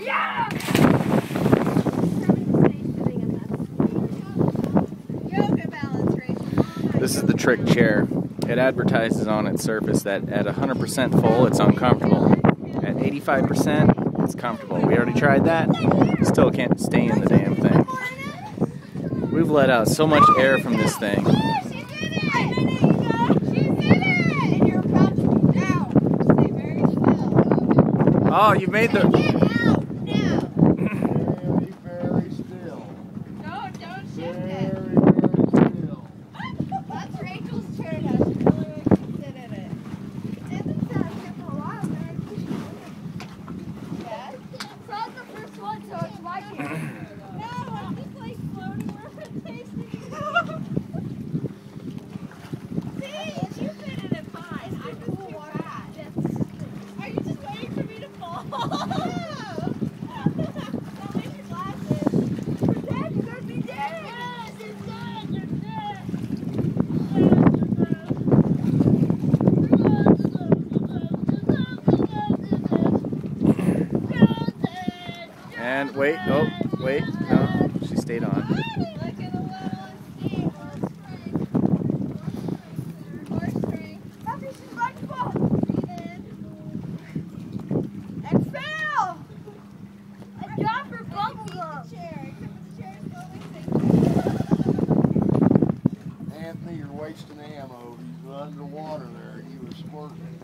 Yeah! This is the Trick chair. It advertises on its surface that at 100% full, it's uncomfortable. At 85%, it's comfortable. We already tried that. Still can't stay in the damn thing. We've let out so much air from this thing. Oh, you made the... Very still. No, don't shift it. Very still. That's Rachel's chair now. She really wants to sit in it. It didn't sound here for a while, but I pushed it. Yes? So I was the first one, so it's my chair. No, I'm just like floating around and tasting it. See, you fit in it fine. I'm just too fat. Are you just waiting for me to fall? And wait, oh, wait, no, she stayed on. Anthony, you're wasting ammo. He's underwater there. He was squirting.